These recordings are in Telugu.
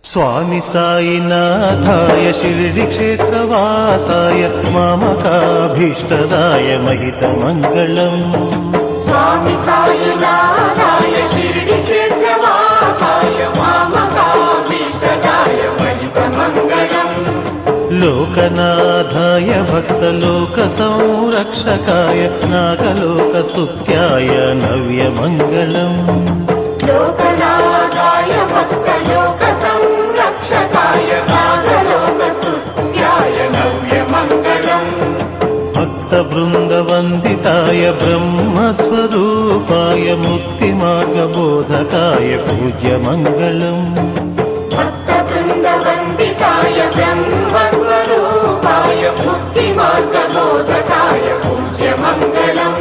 स्वामी साईनाथाय शिरडिक्षेत्रवासाय मामकाभीष्टदाय महितमङ्गलम्। स्वामी साईनाथाय शिरडिक्षेत्रवासाय मामकाभीष्टदाय महितमङ्गलम्। लोकनाथाय भक्तलोकसंरक्षकाय नागलोकस्तुत्याय नव्यमङ्गलम्। लोकनाथाय भक्तलोकसंरक्षकाय नागलोकस्तुत्याय नव्यमङ्गलम्। भक्तवृन्दवन्दिताय ब्रह्मस्वरूपाय मुक्तिमार्गबोधकाय पूज्यमङ्गलम्। भक्तवृन्दवन्दिताय ब्रह्मस्वरूपाय मुक्तिमार्गबोधकाय पूज्यमङ्गलम्।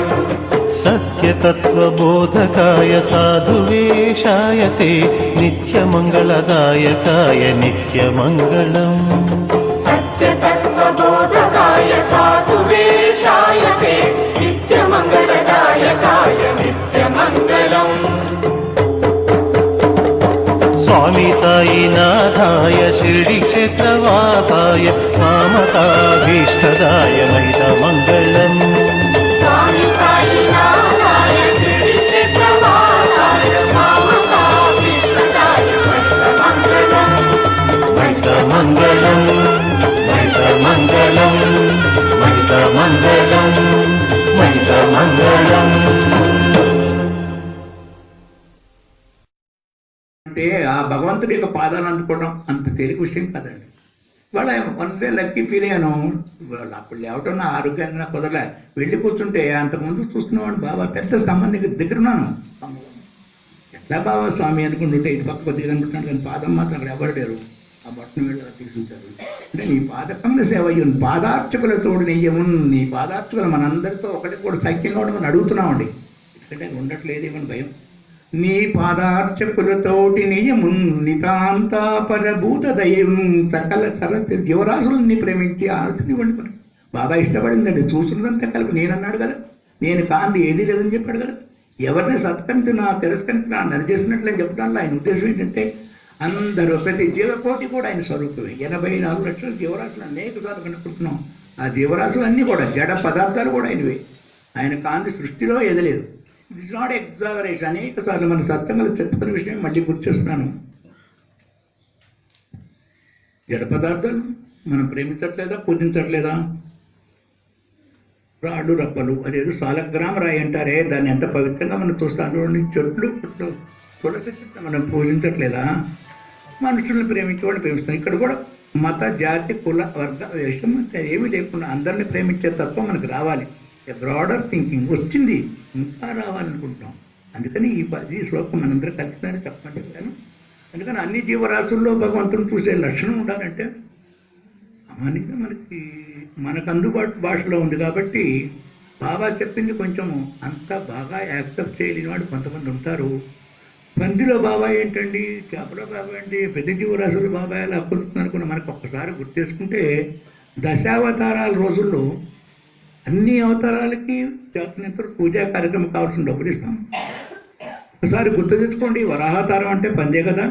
सत्यतत्त्वबोधकाय साधुवेशाय ते नित्यमङ्गलदायकाय नित्यमङ्गलम्। सत्यतत्त्वबोधकाय साधुवेशाय ते नित्यमङ्गलदायकाय नित्यमङ्गलम्। स्वामी साईनाथाय शिरडिक्षेत्रवासाय मामकाभीष्टदाय महितमङ्गलम्। स्वामी साईनाथाय शिरडिक्षेत्रवासाय मामकाभीष्टदाय महितमङ्गलम्। महितमङ्गलम् महितमङ्गलम् महितमङ्गलम् महितमङ्गलम्। అంటే ఆ భగవంతుడి యొక్క పాదాలు అందుకోవడం అంత తేలిక విషయం కాదండి. వాళ్ళ వన్వే లక్కీ ఫీల్ అయ్యాను. వాళ్ళు అప్పుడు లేవటం నా ఆరోగ్యాన్ని నాకు కుదరలే. వెళ్ళి కూర్చుంటే అంతకుముందు చూస్తున్నావాడు బాబా పెద్ద స్తంభం దగ్గర ఉన్నాను. ఎట్లా బాబా స్వామి అనుకుంటుంటే ఇటు పక్క కొద్దిగా కనుకుంటున్నాడు, కానీ పాదం మాత్రం అక్కడ ఎవరు లేరు. ఆ బట్టను వెళ్ళి అలా తీసుకుంటారు. అంటే నీ పాదకంలో సేవ అయ్యి పాదార్చకుల తోడు నెయ్యమున్, నీ పాదార్చకులు మనందరితో ఒకటి కూడా సైక్యంగా ఉండమని అడుగుతున్నామండి. ఎందుకంటే ఉండట్లేదేమని భయం. నీ పాదార్చకులతోటి నియమున్ నితాంతాపరభూత దయం సకల సరస్సు జీవరాశులన్నీ ప్రేమించి ఆలోచన వండుకొని బాబా ఇష్టపడిందండి. చూస్తున్నదంతా కలిపి నేనన్నాడు కదా, నేను కాంది ఏది లేదని చెప్పాడు కదా. ఎవరిని సత్కరించినా తిరస్కరించినా నరిచేసినట్లని చెప్పడంలో ఆయన ఉద్దేశం ఏంటంటే అందరూ ప్రతి జీవకోటి కూడా ఆయన స్వరూపమే. 84 లక్షల జీవరాశులు అనేక సార్లు కనుక్కుంటున్నాం. ఆ జీవరాశులన్నీ కూడా జడ పదార్థాలు కూడా ఆయనవే. ఆయన కాంతి సృష్టిలో ఎదలేదు. It is not exaggeration. అనేక సార్లు మన సత్యంగా చెప్పుకునే విషయం మళ్ళీ గుర్తు చేస్తున్నాను. జడ పదార్థాలు మనం ప్రేమించట్లేదా, పూజించట్లేదా? రాళ్ళు రప్పలు, అదేదో సాలగ్రామ రాయి అంటారే, దాన్ని ఎంత పవిత్రంగా మనం చూస్తాం. చెట్లు పుట్లు తులసి చెట్లు మనం పూజించట్లేదా? మనుషుల్ని ప్రేమించే వాళ్ళని ప్రేమిస్తాం. ఇక్కడ కూడా మత జాతి కుల వర్గ విషయం ఏమీ లేకుండా అందరినీ ప్రేమించే తత్వం మనకు రావాలి. బ్రాడర్ థింకింగ్ వచ్చింది, ఇంకా రావాలనుకుంటున్నాం. అందుకని ఈ శ్లోకం మనందరూ కలిసిందని చెప్పమని చెప్పాను. అందుకని అన్ని జీవరాశుల్లో భగవంతుని చూసే లక్షణం ఉండాలంటే సామాన్యంగా మనకు అందుబాటు భాషలో ఉంది కాబట్టి బాబా చెప్పింది కొంచెము అంత బాగా యాక్సెప్ట్ చేయలేని వాడు కొంతమంది ఉంటారు. పందిలో బాబా ఏంటండి, చేపలో బాబా ఏంటి, ప్రతి జీవరాశులు బాబా ఎలా కుదురుతుంది అనుకున్న మనకు ఒక్కసారి గుర్తు చేసుకుంటే దశావతారాల రోజుల్లో అన్ని అవతారాలకి చేతనంతరం పూజా కార్యక్రమం కావాల్సిన డబ్బులు ఇస్తాం. ఒకసారి గుర్తు తెచ్చుకోండి, వరాహావతారం అంటే పందే కదా,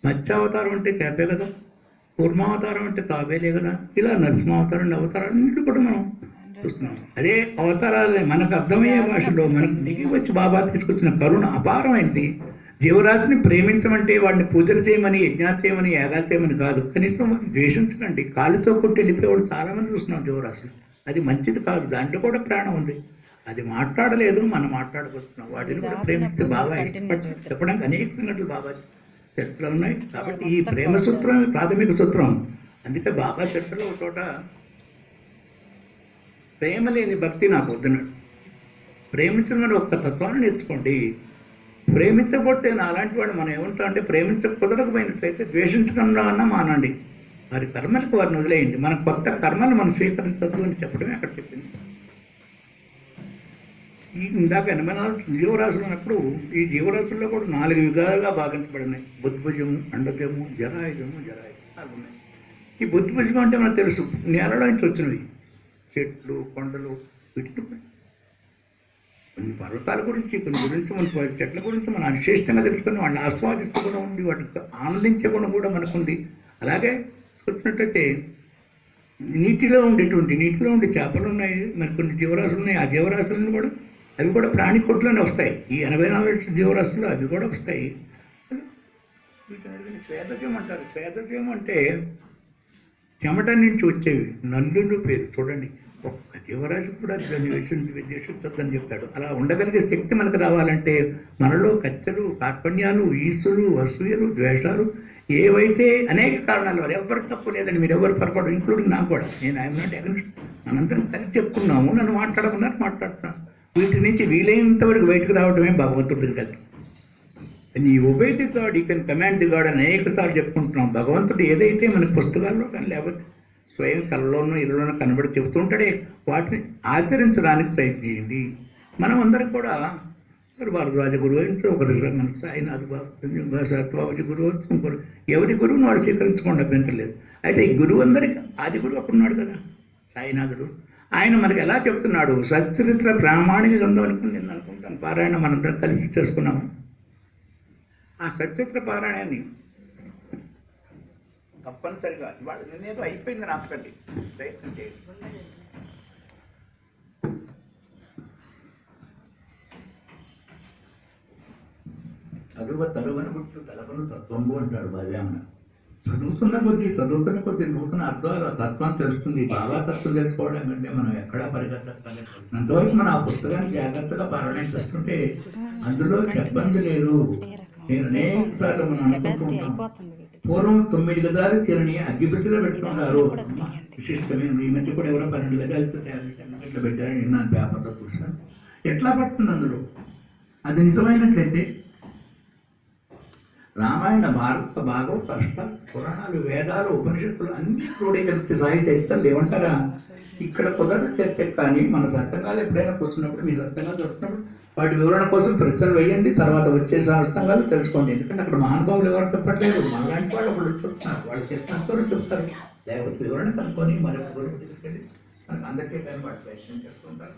మత్స్యావతారం అంటే చేపే కదా, కూర్మావతారం అంటే తాబేలే కదా, ఇలా నరసింహావతారం అవతారాలన్నింటి కూడా మనం చూస్తున్నాం. అదే అవతారాలే మనకు అర్థమయ్యే భాషలో మనకు దిగి వచ్చి బాబా తీసుకొచ్చిన కరుణ అపారమైంది. జీవరాశిని ప్రేమించమంటే వాడిని పూజలు చేయమని, యజ్ఞాలు చేయమని, యాగాలు చేయమని కాదు. కనీసం ద్వేషించకండి. కాలుతో కొట్టి వెళ్ళిపోయేవాడు చాలామంది చూస్తున్నాం జీవరాశులు. అది మంచిది కాదు, దాంట్లో కూడా ప్రాణం ఉంది. అది మాట్లాడలేదు, మనం మాట్లాడబోతున్నాం. వాటిని కూడా ప్రేమిస్తే బాబా ఇష్టపడుతుంది చెప్పడానికి అనేక సంఘటనలు బాబా చరిత్రలు ఉన్నాయి. కాబట్టి ఈ ప్రేమ సూత్రం ప్రాథమిక సూత్రం. అందుకే బాబా చరిత్రలో ఒక చోట ప్రేమ లేని భక్తి నాకు వద్దున్నాడు. ప్రేమించడం ఒక్క తత్వాన్ని నేర్చుకోండి. ప్రేమించకపోతే నా అలాంటి వాడు మనం ఏమంటాం అంటే కుదరకపోయినట్లయితే ద్వేషించకుండా అన్నా మానండి. వారి కర్మలకు వారిని వదిలేయండి. మన కొత్త కర్మలు మనం స్వీకరించద్దు అని చెప్పడమే అక్కడ చెప్పింది. ఇందాక 84 జీవరాశులు అన్నప్పుడు ఈ జీవరాశుల్లో కూడా 4 విధాలుగా భావించబడినాయి. బుద్భుజము, అండజము, జరాయుజము, జరాయుజాలు ఉన్నాయి. ఈ బుద్భుజం అంటే మనకు తెలుసు, నేలలో నుంచి వచ్చినవి, చెట్లు కొండలు, వీటిని కొన్ని పర్వతాల గురించి మన చెట్ల గురించి మనం విశేషంగా తెలుసుకొని వాడిని ఆస్వాదిస్తూ కూడా ఉంది, వాటికి ఆనందించే గుణం కూడా మనకుంది. అలాగే వచ్చినట్టయితే నీటిలో ఉండే చేపలు ఉన్నాయి, మరి కొన్ని జీవరాశులు ఉన్నాయి. ఆ జీవరాశులను కూడా అవి కూడా ప్రాణికోట్లోనే వస్తాయి. ఈ 84 జీవరాశులు అవి కూడా వస్తాయి. వీటిని శ్వేతజం అంటారు. శ్వేతజం అంటే చెమట నుంచి వచ్చేవి, నల్లులు పేరు. చూడండి, ఒక్క జీవరాశి కూడా దాన్ని ద్వేషించొద్దని చెప్పాడు. అలా ఉండగలిగే శక్తి మనకు రావాలంటే మనలో కచ్చలు, కార్పణ్యాలు, ఈసులు, అసూయలు, ద్వేషాలు ఏవైతే అనేక కారణాలు వల్ల ఎవరు తప్పు లేదండి, మీరు ఎవరు పొరపాటు, ఇంక్లూడింగ్ నాకు కూడా. నేను ఐఎమ్ నాట్ అగెన్స్ట్, మనందరం కలిసి చెప్పుకున్నాము. నన్ను మాట్లాడుతున్నాను. వీటి నుంచి వీలైనంత వరకు బయటకు రావడమే భగవంతుడికి కదా. నీ ఒబే ది గాడ్, ఈ కెన్ కమాండ్ ది గాడ్ అనేక సార్లు చెప్పుకుంటున్నాం. భగవంతుడు ఏదైతే మన పుస్తకాల్లో కానీ లేకపోతే స్వయం కళ్ళలోనో ఇళ్ళలోనో కనబడి చెబుతుంటాడే వాటిని ఆచరించడానికి ప్రయత్నించింది. మనం అందరం కూడా భారద్వాజ గురువు అంటే ఒకరు, మన సాయినాథ్ బాబు, సత్వాజీ గురువు, ఇంకొకరు, ఎవరి గురువును వాడు స్వీకరించుకోండి, అభ్యంతరం లేదు. అయితే ఈ గురువు అందరికి ఆది గురువు అక్కడ ఉన్నాడు కదా, సాయినాథుడు. ఆయన మనకి ఎలా చెప్తున్నాడు, సచ్చరిత్ర ప్రామాణిక గ్రంథం అనుకుని నేను అనుకుంటాను, పారాయణ మనందరం కలిసి చేసుకున్నాము. ఆ సచ్చరిత్ర పారాయణాన్ని తప్పనిసరిగా ఇవాళ నేనేదో అయిపోయింది నాకండి, ప్రయత్నం చేయండి. తరువని గుర్తు తలపను తత్వంబు అంటాడు భార్యామన. చదువుతున్న కొద్ది నూతన అర్థాలు తత్వం తెలుస్తుంది. బాగా తత్వం తెలుసుకోవడం కంటే మనం ఎక్కడా పరిగెత్తాలి. అంతవరకు మనం ఆ పుస్తకాన్ని జాగ్రత్తగా పారాయణ చేస్తుంటే అందులో చెప్పంది లేదు. నేను అనేక సార్లు మనం అనుకుంటున్నాం, పూర్వం 9 గదాలు తీరని అగ్గిపెట్టిలో పెట్టుకుంటారు. విశిష్టమైన ఈ మధ్య కూడా ఎవరో 12 గదాలు 50 గంటలు పెట్టారని నిన్న పేపర్లో చూసాను. ఎట్లా పడుతుంది అందులో? అది నిజమైనట్లయితే రామాయణ, భారత, భాగవత, అష్ట పురాణాలు, వేదాలు, ఉపనిషత్తులు అన్ని క్రోడీకరించి సాహిత్య చరిత్రలు ఏమంటారా? ఇక్కడ కుదరదు చర్చ. కానీ మన సత్సంగాలు ఎప్పుడైనా కూర్చున్నప్పుడు, మీ సత్సంగాలు దొరుకుతున్నప్పుడు వాటి వివరణ కోసం ప్రశ్నలు వేయండి, తర్వాత వచ్చే సత్సంగాలు తెలుసుకోండి. ఎందుకంటే అక్కడ మహానుభావులు ఎవరు చెప్పట్లేదు, మనలాంటి వాళ్ళు ఒకళ్ళు చెప్తున్నారు, వాళ్ళు చెప్పినంతలో చెప్తారు. లేకపోతే వివరణ కనుక్కొని మరొక గురువు తీసుకెళ్ళి మనకు అందరికీ కానీ వాటి ప్రయత్నం చేస్తుంటారు.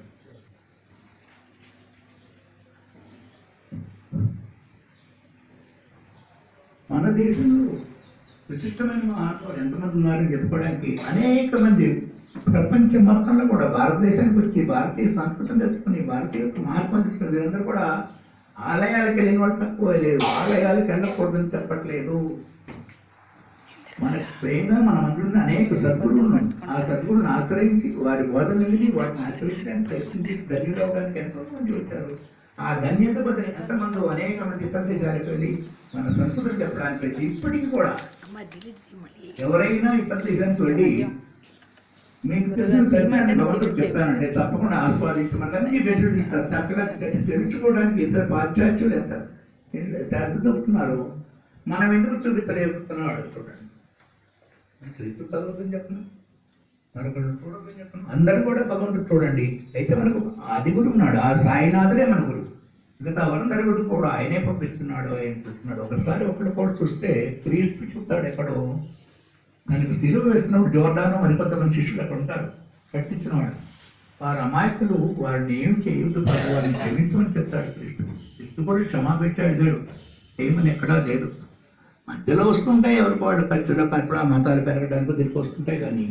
మన దేశంలో విశిష్టమైన మహాత్ములు ఎంతమంది ఉన్నారని చెప్పుకోవడానికి అనేక మంది ప్రపంచం మొత్తంలో కూడా భారతదేశానికి వచ్చి భారతీయ సంస్కృతిని తెచ్చుకుని భారతీయ మహాత్ములు తెచ్చుకుని వీరందరూ కూడా ఆలయాలకు వెళ్ళిన వాళ్ళు తక్కువ లేదు. ఆలయాలకు వెళ్ళకూడదని చెప్పట్లేదు. మనకు స్వయంగా మన మధ్య అనేక సద్గురులు ఉన్నాయి. ఆ సద్గురులను ఆశ్రయించి వారి బోధనల్ని వాటిని ఆచరించడానికి ప్రయత్నించి ధన్యులు అవడానికి ఎంతో మంది వచ్చారు. ఆ ధన్యత బదులు ఎంతమంది అనేక మంది ఇతర దేశాలకు వెళ్ళి మన సంస్కృతిని చెప్పడానికి ఇప్పటికీ కూడా ఎవరైనా ఇతర దేశానికి వెళ్ళి మీకు తెలిసిన సత్యాన్ని భగవంతుడు చెప్తానంటే తప్పకుండా ఆస్వాదించమని ప్రశ్నిస్తారు. చక్కగా తెలుసుకోవడానికి ఇద్దరు పాశ్చాత్యులు ఎంత చెప్తున్నారు, మనం ఎందుకు చూపించలేకపోతున్నాం అడుగుతున్నాడు. శ్రీకృష్ణ చదవద్దని చెప్తున్నాం, మరొకరు చూడొద్దని చెప్తున్నాం. అందరూ కూడా భగవంతుడు చూడండి. అయితే మనకు ఆది గురువు ఉన్నాడు, ఆ సాయినాథుడే మన గురువు. మిగతా వారందరి గురించి కూడా ఆయనే పంపిస్తున్నాడు, ఆయన చూస్తున్నాడు. ఒకసారి ఒకళ్ళు కూడా చూస్తే క్రీస్తు చూస్తాడు ఎక్కడో, దానికి సిలువ వేస్తున్నప్పుడు జోర్డాను మరికొంతమంది శిష్యులు అక్కడ ఉంటారు పట్టించిన వాళ్ళు. వారు అమాయకులు, వారిని ఏం చేయొద్దు, వారిని క్షమించమని చెప్తాడు క్రీస్తు. క్రీస్తు కూడా క్షమాపించాడు లేడు, ఏమని ఎక్కడా లేదు. మధ్యలో వస్తుంటాయి ఎవరికి వాళ్ళు ఖర్చులో కల్పడ మతాలు పెరగడానికి దీనికి వస్తుంటాయి. కానీ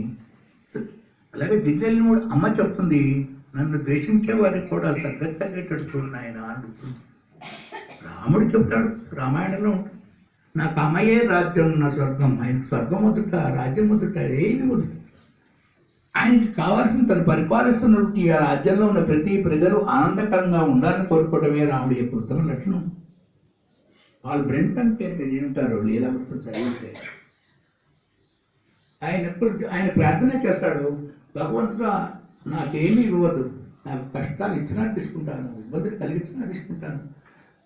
అలాగే దిగ్గల్ని కూడా అమ్మ చెప్తుంది, నన్ను ద్వేషించే వారికి కూడా సద్గతి తగ్గేటట్టు చూడండి ఆయన అంటుంది. రాముడు చెప్తాడు రామాయణంలో ఉంటుంది, నాకు అమ్మయే రాజ్యం, నా స్వర్గం. ఆయనకు స్వర్గం వదుట, రాజ్యం వదుట, ఏమి వదుట. ఆయనకి కావాల్సిన తను పరిపాలిస్తున్నట్టు ఈ రాజ్యంలో ఉన్న ప్రతి ప్రజలు ఆనందకరంగా ఉండాలని కోరుకోవడమే రాముడి యొక్క ఉత్తమ లక్షణం. వాళ్ళు బ్రెంటన్ పేరు తెలియటారు, లీలామృతం చదివితే ఆయన ప్రార్థన చేస్తాడు, భగవంతుడా నాకేమీ ఇవ్వదు, నాకు కష్టాలు ఇచ్చినా తీసుకుంటాను, ఇబ్బందులు కలిగించినా తీసుకుంటాను,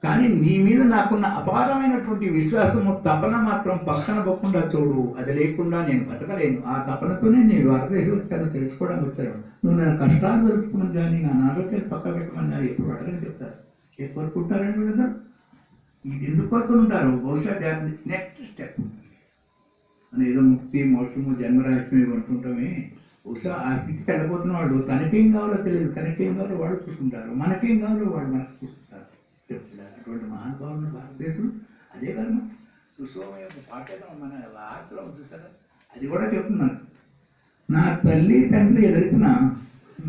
కానీ నీ మీద నాకున్న అపారమైనటువంటి విశ్వాసము, తపన మాత్రం పక్కన పోకుండా చూడు. అది లేకుండా నేను బతకలేను. ఆ తపనతోనే నేను భారతదేశం వచ్చాను, తెలుసుకోవడానికి వచ్చాను. నువ్వు నా కష్టాలు దొరుకుతామని కానీ నా ఆరోగ్యాన్ని పక్క పెట్టమని కానీ ఎప్పుడు అడగని చెప్తారు. ఏ కోరుకుంటారని వీళ్ళందరూ ఇది ఎందుకు కోరుకుంటారు? బహుశా నెక్స్ట్ స్టెప్ అని ఏదో ముక్తి, మోక్షము, జన్మరాహిత్యం అంటుంటామే. ఆ స్థితికి వెళ్ళిపోతున్న వాళ్ళు తనకేం కావాలో తెలియదు, తనకేం కావాలో వాళ్ళు చూసుకుంటారు, మనకేం కావాలో వాళ్ళు మనకు చూసుకుంటారు. అటువంటి మహానుభావులు భారతదేశం అదే కాదు. సుసోమ యొక్క పాటలో మన ఆటలో చూసారా, అది కూడా చెప్తున్నాను. నా తల్లి తండ్రి ఎదిరించిన,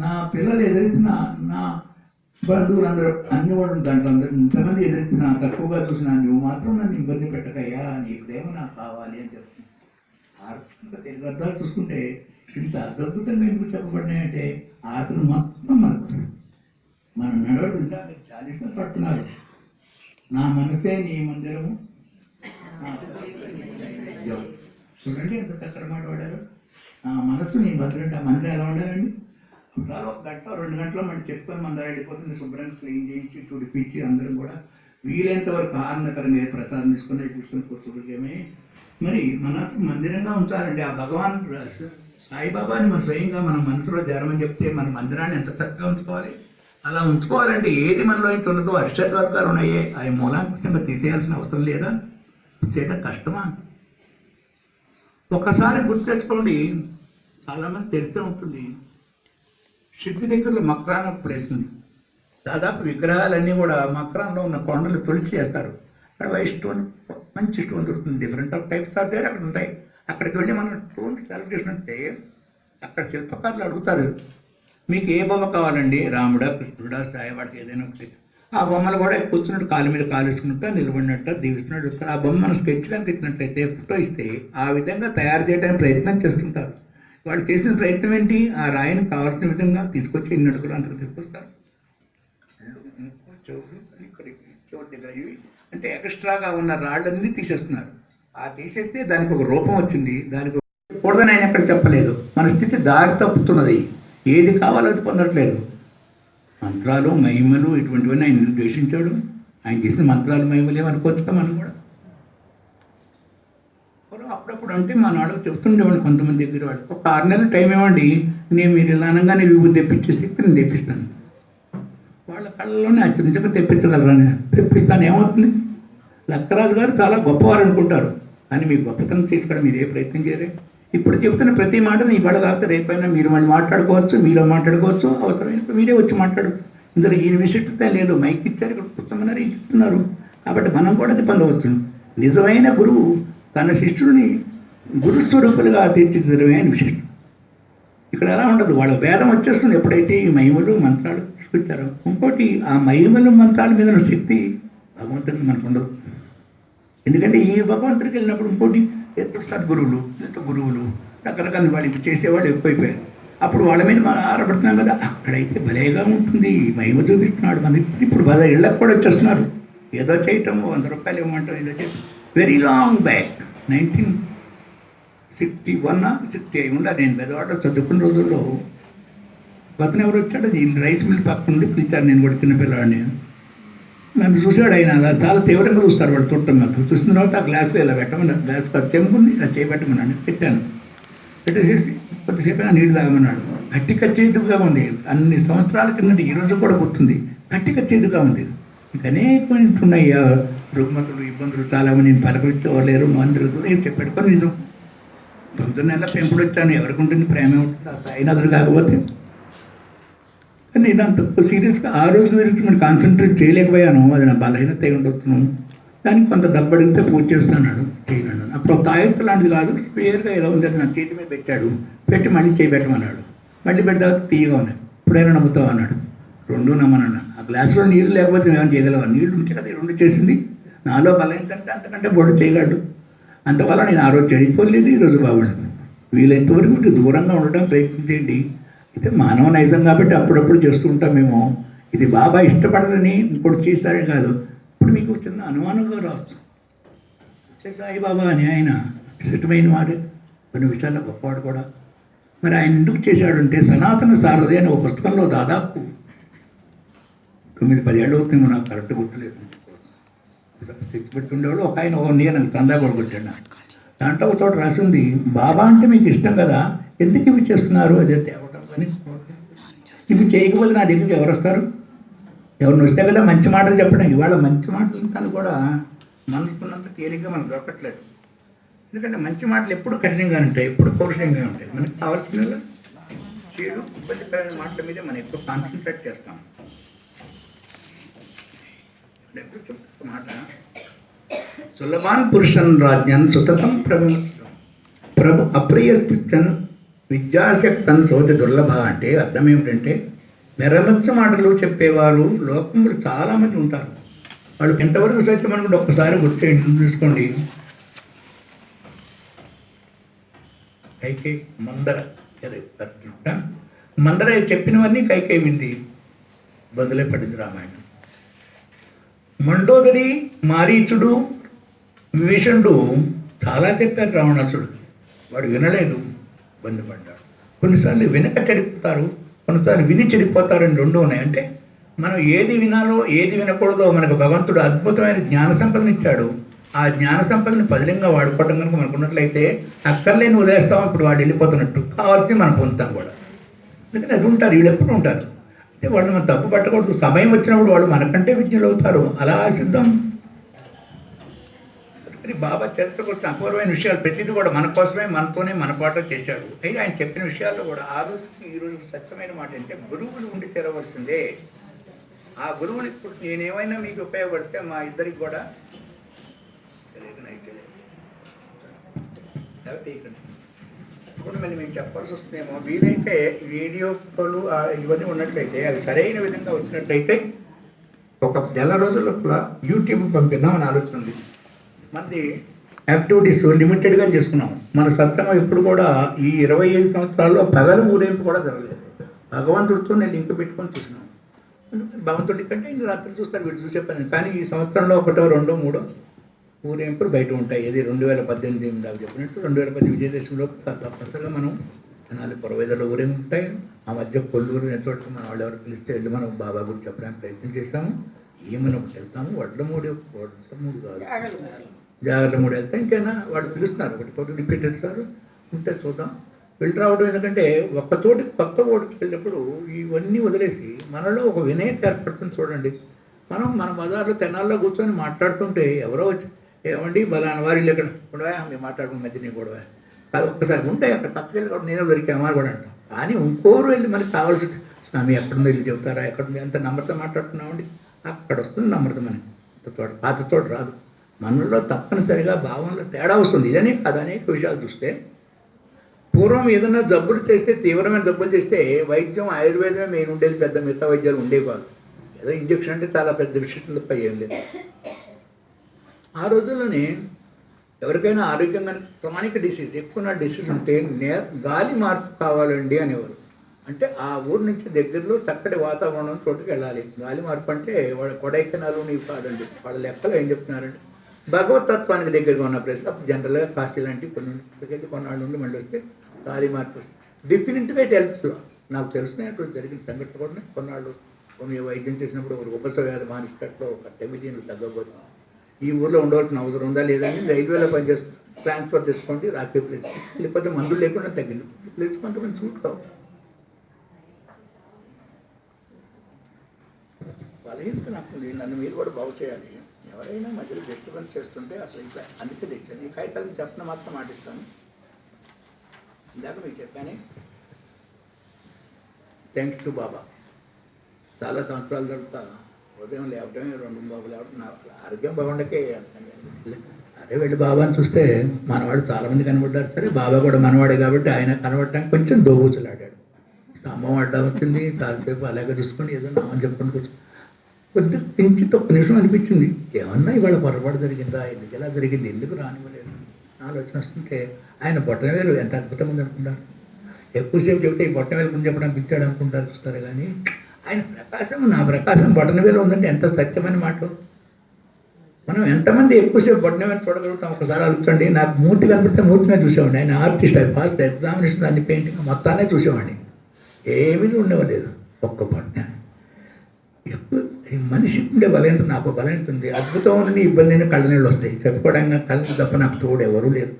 నా పిల్లలు ఎదిరించిన, నా బంధువులు అందరూ అన్ని వాళ్ళు దాంట్లో అందరూ ఇంతమంది ఎదిరించిన, తక్కువగా చూసిన నువ్వు మాత్రం నన్ను ఇబ్బంది పెట్టకయ్యా, నీ ప్రేమ నాకు కావాలి అని చెప్తున్నాను. ఆర్థిక తెలుగు అర్థాలు చూసుకుంటే ఇంత అద్భుతంగా ఎందుకు చెప్పబడినాయంటే ఆటలు మొత్తం మన నడవడు ఇంకా చాలా ఇష్టపడుతున్నారు. నా మనసే నీ మందిరము, చూడండి ఎంత చక్కటి మాట వాడారు. నా మనసు నీ మందిరం. ఆ మందిరం ఎలా ఉండాలండి? ఒకసారి 1 గంట 2 గంటలో మనం చెప్పుకొని మందిరం వెళ్ళిపోతుంది, శుభ్రంగా క్లీన్ చేయించి తుడిపించి అందరం కూడా వీలైనంత వరకు ఆనందకరంగా ప్రసాదం తీసుకుని కూర్చొని కూర్చోగలిగామే. మరి మనసు మందిరంగా ఉంచాలండి. ఆ భగవాన్ సాయిబాబాని మన స్వయంగా మన మనసులో చేరమని చెప్తే మన మందిరాన్ని ఎంత చక్కగా ఉంచుకోవాలి. అలా ఉంచుకోవాలంటే ఏది మనలో ఇంత ఉన్నదో అరిషడ్ వర్గాలు ఉన్నాయే అవి మూలాంకుశంగా తీసేయాల్సిన అవసరం లేదా? తీసేయడం కష్టమా? ఒక్కసారి గుర్తు తెచ్చుకోండి, చాలామంది తెలిసే ఉంటుంది. సిద్ధి దగ్గరలో మక్రాన్ ఒక ప్లేస్ ఉంది. దాదాపు విగ్రహాలన్నీ కూడా మక్రాన్లో ఉన్న కొండలు తొలిచి చేస్తారు. అక్కడ వైట్ స్టోన్, మంచి స్టోన్ దొరుకుతుంది. Different of types of their అక్కడ ఉంటాయి. అక్కడికి వెళ్ళి మనం స్టోన్ సెలెక్ట్ చేసినట్టే అక్కడ శిల్పకారులు అడుగుతారు, మీకు ఏ బొమ్మ కావాలండి, రాముడా, కృష్ణుడా, సాయివాడికి ఏదైనా ఒకటి. ఆ బొమ్మలు కూడా కూర్చున్నట్టు కాలు మీద కాలు వేసుకున్నట్టు నిలబడినట్టు దీవిస్తున్నట్టు వస్తారు. ఆ బొమ్మ మనం స్కెచ్ కనుక ఇచ్చినట్లయితే, ఫోటో ఇస్తే ఆ విధంగా తయారు చేయడానికి ప్రయత్నం చేస్తుంటారు. వాళ్ళు చేసిన ప్రయత్నం ఏంటి? ఆ రాయిని కావాల్సిన విధంగా తీసుకొచ్చి ఇన్ని అడుగులు అంతకు తీసుకొస్తారు. చోటు దగ్గర ఇవి అంటే ఎక్స్ట్రాగా ఉన్న రాళ్ళన్నీ తీసేస్తున్నారు. ఆ తీసేస్తే దానికి ఒక రూపం వచ్చింది. దానికి కూడదని ఆయన ఎక్కడ చెప్పలేదు. మన స్థితి దారి తప్పుతున్నది. ఏది కావాలో అది పొందట్లేదు. మంత్రాలు మహిమలు ఇటువంటివన్నీ ఆయన ద్వేషించాడు. ఆయన చేసిన మంత్రాలు మహిమలు ఏమనుకోవచ్చుగా మనం కూడా. అప్పుడప్పుడు అంటే మా నాడు చెప్తుండేవాడు కొంతమంది దగ్గర వాడు, ఒక 6 నెలలు టైం ఇవ్వండి, నేను మీరు ఇలా అనగానే విభూతి తెప్పించేసి నేను తెప్పిస్తాను. వాళ్ళ కళ్ళలోనే అత్యంతగా తెప్పించగలరా? తెప్పిస్తాను. ఏమవుతుంది? లక్కరాజు గారు చాలా గొప్పవారు అనుకుంటారు, కానీ మీ గొప్పతనం తీసుకోవడం మీరు ఏ ప్రయత్నం చేయరే. ఇప్పుడు చెప్తున్న ప్రతి మాటను ఇవాళ కాకపోతే రేపైనా మీరు మళ్ళీ మాట్లాడుకోవచ్చు, మీలో మాట్లాడుకోవచ్చు, అవసరమైనప్పుడు మీరే వచ్చి మాట్లాడవచ్చు. ఇందులో ఈ విశిష్టత లేదు. మైక్ ఇచ్చారు, ఇక్కడ కూర్చోమన్నారు, ఏం చెప్తున్నారు. కాబట్టి మనం కూడా అది పొందవచ్చు. నిజమైన గురువు తన శిష్యుడిని గురుస్వరూపులుగా తీర్చిదిద్దడమే అని విశిష్టం. ఇక్కడ ఎలా ఉండదు. వాళ్ళ వేదం వచ్చేస్తుంది ఎప్పుడైతే ఈ మహిమలు మంత్రాలు తీసుకొచ్చారో. ఇంకోటి, ఆ మహిమలు మంత్రాల మీద ఉన్న శక్తి భగవంతుడికి మనకు ఉండదు. ఎందుకంటే ఈ భగవంతుడికి వెళ్ళినప్పుడు ఇంకోటి ఎంతో సద్గురువులు, ఎంతో గురువులు, రకరకాల వాళ్ళకి చేసేవాళ్ళు ఎక్కువైపోయారు. అప్పుడు వాళ్ళ మీద మనం ఆరపడుతున్నాం కదా. అక్కడైతే భలేగా ఉంటుంది, మహిమ చూపిస్తున్నాడు మనకి. ఇప్పుడు 10 ఇళ్ళకు కూడా వచ్చేస్తున్నారు. ఏదో చేయటం, 100 రూపాయలు ఇవ్వమంటాం, ఏదో చేయటం. వెరీ లాంగ్ బ్యాక్ 1961 60 అయి ఉండాలి. నేను బెదవాడ చదువుకున్న రోజుల్లో పక్కన ఎవరు వచ్చాడో ఈ రైస్ మిల్ పక్క నుండి పిలిచారు. నేను కూడా చిన్నపిల్లవాడిని. నన్ను చూశాడు ఆయన. అలా చాలా తీవ్రంగా చూస్తారు వాడు చూడటం. నాకు చూసిన తర్వాత ఆ గ్లాసులో ఇలా పెట్టమన్నాడు. గ్లాస్ చెంపుని ఇలా చేయబెట్టమన్నాడు. పెట్టాను. పెట్టేసేసి కొద్దిసేపు అయినా నీళ్ళు తాగమన్నాడు. గట్టిగా చేతుగా ఉంది. అన్ని సంవత్సరాల కిందటి ఈరోజు కూడా గుర్తుంది. గట్టిగా చేతుగా ఉంది. ఇంకా అనేకమైన ఉన్నాయి రుగ్మతులు, ఇబ్బందులు. చాలామంది నేను పలకరించేవారు మందులు ఏం చెప్పాడు. కొన్ని నిజం. 9 నెలల పెంపుడు వచ్చాను. ఎవరికి ఉంటుంది? ప్రేమ ఉంటుంది. ఆ సాయినాథుడు కాకపోతే. కానీ నేను అంత సీరియస్గా ఆ రోజు గురించి నేను కాన్సన్ట్రేట్ చేయలేకపోయాను. అది నా బలహీనత ఉండొచ్చును. దానికి కొంత డబ్బు అడిగితే పూజ చేస్తున్నాడు, చేయను. అప్పుడు ఒక తాయెత్తు లాంటిది కాదు, స్పేర్గా ఏదో ఉంది. అది నా చేతి మీద పెట్టాడు. పెట్టి మళ్ళీ చేయబెట్టమన్నాడు. మళ్ళీ పెడితే తీయగా ఉన్నాయి. ఇప్పుడైనా నమ్ముతావు అన్నాడు. 2 నమ్మనన్నా. ఆ గ్లాసులో నీళ్ళు లేకపోతే ఏమైనా చేయగలవా? నీళ్ళు ఉంటే కదా 2 చేసింది. నాలో బలహీనత అంటే అంతకంటే బోర్డు చేయగలడు. అందువల్ల నేను ఆ రోజు చెడిపోలేదు, ఈరోజు బాగుండదు. వీలైనంత వరకు మీకు దూరంగా ఉండడం ప్రయత్నించండి. అయితే మానవ నైజం కాబట్టి అప్పుడప్పుడు చేస్తూ ఉంటాం మేము. ఇది బాబా ఇష్టపడదని ఇంకోటి చేశారని కాదు. ఇప్పుడు మీకు చిన్న అనుమానంగా రావచ్చు. సాయిబాబా అని ఆయన ఇష్టమైన వాడు, కొన్ని విషయాల్లో గొప్పవాడు కూడా. మరి ఆయన ఎందుకు చేశాడంటే సనాతన సారథి అనే ఒక పుస్తకంలో దాదాపు 9-10 ఏళ్ళు అవుతుంది, నాకు కరెక్ట్ గుర్తులేదు. తెచ్చి పెడుతుండేవాడు. ఒక ఆయన 1 ఇయర్ నాకు చందా కూడా కొట్టాడు. దాంట్లో ఒక చోట రాసి ఉంది, బాబా అంటే మీకు ఇష్టం కదా, ఎందుకు ఇవి చేస్తున్నారు? అదే తేవటం కానీ ఇవి చేయకపోతే నా దగ్గరికి ఎవరు వస్తారు? ఎవరిని వస్తే కదా మంచి మాటలు చెప్పడం. ఇవాళ మంచి మాటలు కానీ కూడా మనకున్నంత తేలిగ్గా మనకు దొరకట్లేదు. ఎందుకంటే మంచి మాటలు ఎప్పుడు కఠినంగా ఉంటాయి, ఎప్పుడు పౌరుషంగా ఉంటాయి. మనకు కావాల్సిన చెడు ఇబ్బందికరమైన మాటల మీదే మనం ఎక్కువ కాన్సన్ట్రేట్ చేస్తాం. ఎప్పుడు చెప్తా మాట, సులభాన్ పురుషన్ రాజ్యాన్ సుతతం ప్రభు అప్రియస్థితన్ విద్యాశక్తన్ శోధ దుర్లభ అంటే అర్థం ఏమిటంటే, మెరమచ్చ మాటలు చెప్పేవారు లోకంలో చాలామంది ఉంటారు. వాళ్ళు ఎంతవరకు సత్యం అనుకుంటే ఒక్కసారి గుర్తు చూసుకోండి. కైకే మందర చెప్పినవన్నీ కైకే వింది, బదులే పడింది రామాయణం. మండోదరి, మారీచుడు, విభీషణుడు చాలా చెప్పారు రావణాసుడు, వాడు వినలేదు, ఇబ్బంది పడ్డాడు. కొన్నిసార్లు వినక చెడిపోతారు, కొన్నిసార్లు విని చెడిపోతారని రెండు ఉన్నాయి. అంటే మనం ఏది వినాలో ఏది వినకూడదో మనకు భగవంతుడు అద్భుతమైన జ్ఞాన సంపదను ఇచ్చాడు. ఆ జ్ఞాన సంపదని పదిలంగా వాడుకోవడం కనుక మనకు ఉన్నట్లయితే అక్కర్లేని వదిలేస్తాం, ఇప్పుడు వాడు వెళ్ళిపోతున్నట్టు, కావాల్సింది మనం పొందుతాం కూడా. అందుకని అది ఉంటారు, వీళ్ళు ఎప్పుడు ఉంటారు. అంటే వాళ్ళు మనం తప్పు పట్టకూడదు. సమయం వచ్చినప్పుడు వాళ్ళు మనకంటే విజ్ఞులు అవుతారు, అలా ఆశిద్దాం. బాబా చరిత్ర కోసం అపూర్వమైన విషయాలు ప్రతిదీ కూడా మన కోసమే, మనతోనే మన పాట చేశాడు. అయితే ఆయన చెప్పిన విషయాల్లో కూడా ఆ రోజుకి ఈ రోజు సత్యమైన మాట అంటే గురువులు ఉండి తెరవలసిందే. ఆ గురువులు ఇప్పుడు నేనేమైనా మీకు ఉపయోగపడితే మా ఇద్దరికి కూడా ఇప్పుడు మళ్ళీ మేము చెప్పాల్సి వస్తుందేమో. వీలైతే వీడియోలు ఇవన్నీ ఉన్నట్లయితే అవి సరైన విధంగా వచ్చినట్లయితే ఒక నెల రోజుల లోపల యూట్యూబ్ పంపిద్దామని ఆలోచన ఉంది. మనది యాక్టివిటీస్ లిమిటెడ్గా చేసుకున్నాం. మన సత్యం ఇప్పుడు కూడా ఈ 25 సంవత్సరాల్లో పగలు ఊరేంపు కూడా జరగలేదు. భగవంతుడితో నేను లింక్ పెట్టుకొని చూసినాను. భగవంతుడి కంటే ఇన్ని రాత్రులు చూస్తారు, వీడు చూసే పని. కానీ ఈ సంవత్సరంలో 1, 2, 3 ఊరేంపులు బయట ఉంటాయి. ఇది 2018 దాకా చెప్పినట్టు 2010 విజయదశమిలో తప్పనిసరిగా మనం జనాలు పొరవేదలో ఊరేంపు ఉంటాయి. ఆ మధ్య కొల్లూరు నెచ్చోట మన వాళ్ళు ఎవరు పిలిస్తే వెళ్ళి మనం బాబా గురించి చెప్పడానికి ప్రయత్నం చేస్తాము. ఏమైనా ఒకటి వెళ్తాము. వడ్లమూడి కాదు, జాగ్రత్త మూడు వెళ్తే ఇంకైనా వాళ్ళు పిలుస్తున్నారు. ఒకటి కొద్ది రిపీటెడ్ సార్ ఉంటే చూద్దాం, వెళ్ళి రావడం. ఎందుకంటే ఒక్కతోటి కొత్త ఓడికి వెళ్ళినప్పుడు ఇవన్నీ వదిలేసి మనలో ఒక వినయత ఏర్పడుతుంది. చూడండి, మనం మన బజార్లో తెనాల్లో కూర్చొని మాట్లాడుతుంటే ఎవరో వచ్చి ఏమండి బలానా వారి ఎక్కడ గొడవ మేము మాట్లాడుకున్న మధ్య నీ గొడవ అది ఒక్కసారి ఉంటే అక్కడ పక్కకి వెళ్ళి కూడా నేనే దొరికామా కూడా అంటాం. కానీ ఇంకోరు వెళ్ళి మనకి కావాల్సి స్వామి ఎక్కడుందో వెళ్ళి చెబుతారా, ఎక్కడుంది అంత నమ్రత మాట్లాడుతున్నామండి, అక్కడ వస్తుంది నమ్రతం అని. పాత తోట రాదు. మనలో తప్పనిసరిగా భావంలో తేడా వస్తుంది. ఇదనే కాదు, అనేక విషయాలు చూస్తే పూర్వం ఏదైనా జబ్బులు చేస్తే, తీవ్రమైన జబ్బులు చేస్తే వైద్యం ఆయుర్వేదమే మెయిన్ ఉండేది, పెద్ద మిగతా వైద్యాలు ఉండేవి కాదు. ఏదో ఇంజక్షన్ అంటే చాలా పెద్ద విశిష్టం తప్ప ఏం లేదు. ఆ రోజుల్లోనే ఎవరికైనా ఆరోగ్యంగా క్రానిక్ డిసీజ్, ఎక్కువ డిసీజ్ ఉంటే గాలి మార్పు కావాలండి అనేవారు. అంటే ఆ ఊరు నుంచి దగ్గరలో చక్కటి వాతావరణం చోటుకి వెళ్ళాలి. గాలి మార్పు అంటే వాళ్ళ కొడైకెనాలు నీవు కాదండి. వాళ్ళ లెక్కలు ఏం చెప్తున్నారంటే భగవతత్వానికి దగ్గరగా ఉన్న ప్లేస్. అప్పుడు జనరల్గా కాశీ లాంటివి కొన్ని కొన్నాళ్ళు నుండి మళ్ళీ వస్తే గాలి మార్పు డెఫినెట్గా ఇట్ హెల్ప్స్. నాకు తెలిసినటువంటి జరిగిన సంఘటన కూడా కొన్నాళ్ళు వైద్యం చేసినప్పుడు ఒక ఉపస వ్యాధి మానిస్పెట్లో ఒక 9 ఏళ్ళు తగ్గబోతుంది. ఈ ఊర్లో ఉండవలసిన అవసరం ఉందా లేదా అని రైల్వేలో పనిచేస్తుంది, ట్రాన్స్ఫర్ చేసుకోండి రాకే ప్లేస్, లేకపోతే మందులు లేకుండా తగ్గింది ప్లేస్ కొంతమంది సూట్ కావు. బలహీనత నాకు నన్ను మీరు కూడా బాగు చేయాలి. ఎవరైనా మధ్యలో డిస్టర్బెన్స్ చేస్తుంటే అసలు ఇంకా అందుకే తెచ్చాను. ఈ కాగితాలను చెప్పిన మాత్రం మాటిస్తాను. ఇందాక మీకు చెప్పాను, థ్యాంక్స్ టు బాబా. చాలా సంవత్సరాల తర్వాత ఉదయం లేవటమే 2 బాబు లేవటం, నా ఆరోగ్యం బాగుండకే అదే వెళ్ళి బాబాని చూస్తే మనవాడు చాలామంది కనబడ్డారు. సరే బాబా కూడా మనవాడే కాబట్టి ఆయన కనబడటానికి కొంచెం దోబూచులాడాడు. స్తంభం అడ్డం వచ్చింది, చాలాసేపు అలాగే చూసుకొని ఏదో నామని చెప్పుకొని కూర్చొని కొద్దిగా కించిత్ ఒక్క నిమిషం అనిపించింది, ఏమన్నా ఇవాళ పొరపాటు జరిగిందా, ఎందుకు ఎలా జరిగింది, ఎందుకు రానివ్వలేదు ఆలోచన వస్తుంటే ఆయన బొట్టనవేలు ఎంత అద్భుతంగా ఉంది అనుకుంటారు. ఎక్కువసేపు చెబితే ఈ బొట్టనవేలు ముందు చెప్పడానికి ఇచ్చాడు అనుకుంటారు, చూస్తారు. కానీ ఆయన ప్రకాశం, నా ప్రకాశం బొట్టనవేలు ఉందంటే ఎంత సత్యమైన మాట. మనం ఎంతమంది ఎక్కువసేపు బొట్టనవేలు చూడగలుగుతాం ఒకసారి ఆలోచించండి. నాకు మూర్తి కనిపిస్తే మూర్తినే చూసేవాడిని. ఆయన ఆర్టిస్ట్, అది ఫాస్ట్ ఎగ్జామినేషన్ దాన్ని పెయింటింగ్ మొత్తానే చూసేవాడిని. ఏమీ ఉండవలేదు ఒక్క బొట్టన. ఎక్కువ మనిషికి ఉండే బలహీనత నాకు బలహీనత ఉంది. అద్భుతం ఉంది, ఇబ్బంది అయినా కళ్ళ నీళ్ళు వస్తాయి. చెప్పుకోవడానికి కళ్ళు తప్ప నాకు తోడు ఎవరూ లేరు.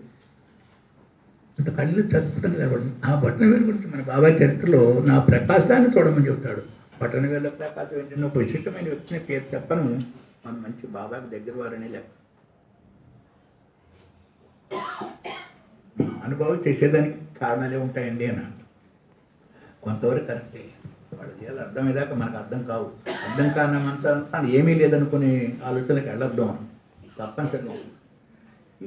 అంత కళ్ళు అద్భుతంగా కనబడింది. ఆ బొట్టనవేలు గురించి మన బాబాయ్ చరిత్రలో నా ప్రకాశాన్ని చూడమని చెబుతాడు. బొట్టనవేలు ప్రకాశం ఏంటంటే ఒక విశిష్టమైన వ్యక్తిని పేరు చెప్పను, మన మంచి బాబాకి దగ్గర వారని లెక్క. అనుభవం చేసేదానికి కారణాలే ఉంటాయండి అన్నాడు. కొంతవరకు కరెక్టే. వాళ్ళు చేయాలి అర్థమయ్యేదాకా మనకు అర్థం కావు. అర్థం కానమంతా ఏమీ లేదనుకునే ఆలోచనలకు వెళ్ళొద్దు మనం తప్పనిసరిగా.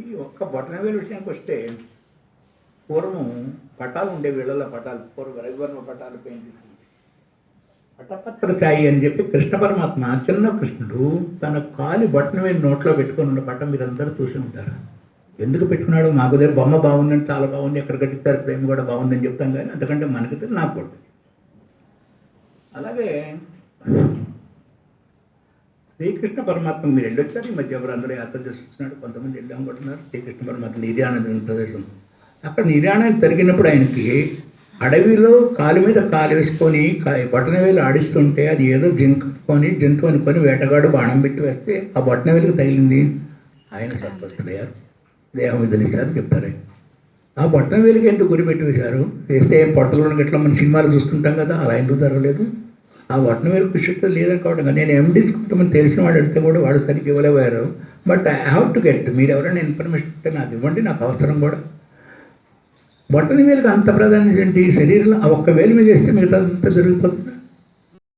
ఈ ఒక్క బొటనవేలు విషయానికి వస్తే పూర్వం పటాలు ఉండే వీళ్ళ పటాలు, పూర్వం రవివర్మ పటాలు పెయింట్ చేసి పటపత్ర సాయి అని చెప్పి కృష్ణ పరమాత్మ చిన్న కృష్ణుడు తన కాలి బొటనవేలు నోట్లో పెట్టుకొని ఉన్న పటం మీరందరూ చూసి ఉంటారు. ఎందుకు పెట్టుకున్నాడు? మాకు దగ్గర బొమ్మ బాగుందని, చాలా బాగుంది, ఎక్కడ కట్టించారు, ఫ్రేమ్ కూడా బాగుందని చెప్తాం, కానీ అంతకంటే మనకి తెలియదు, నాకు కూడా. అలాగే శ్రీకృష్ణ పరమాత్మ మీరు వెళ్ళొచ్చారు ఈ మధ్య, ఎవరు అందరూ యాత్ర చేసి వచ్చినాడు, కొంతమంది వెళ్ళామనుకుంటున్నారు. శ్రీకృష్ణ పరమాత్మ నిర్యాణ ప్రదేశం, అక్కడ నిర్యాణం జరిగినప్పుడు ఆయనకి అడవిలో కాలు మీద కాలు వేసుకొని బొటనవేలు ఆడిస్తుంటే అది ఏదో జంతువు అనుకొని వేటగాడు బాణం పెట్టి వేస్తే ఆ బొటనవేలుకు తగిలింది. ఆయన సంతోషులయ్యారు, దేహం వదిలేశారు చెప్తారు. ఆ బొటనవేలుకి ఎందుకు గురిపెట్టి వేశారు? వేస్తే పొట్టలో గట్లా మన సినిమాలు చూస్తుంటాం కదా, అలా ఎందుకు జరగలేదు? ఆ బొటనవేలు కుషిత లేదని కావడం. నేను ఎండీస్ కొంతమంది తెలిసిన వాడు అడిగితే కూడా వాడు సరిగ్గా ఇవ్వలేవారు. But I have to get, మీరు ఎవరైనా ఇన్ఫర్మేషన్ ఉంటే నాకు ఇవ్వండి, నాకు అవసరం కూడా. బొటనవేలుకి అంత ప్రాధాన్యత ఏంటి? శరీరంలో ఆ ఒక్క వేలు మీద వేస్తే మిగతా అంతా జరిగిపోతుంది.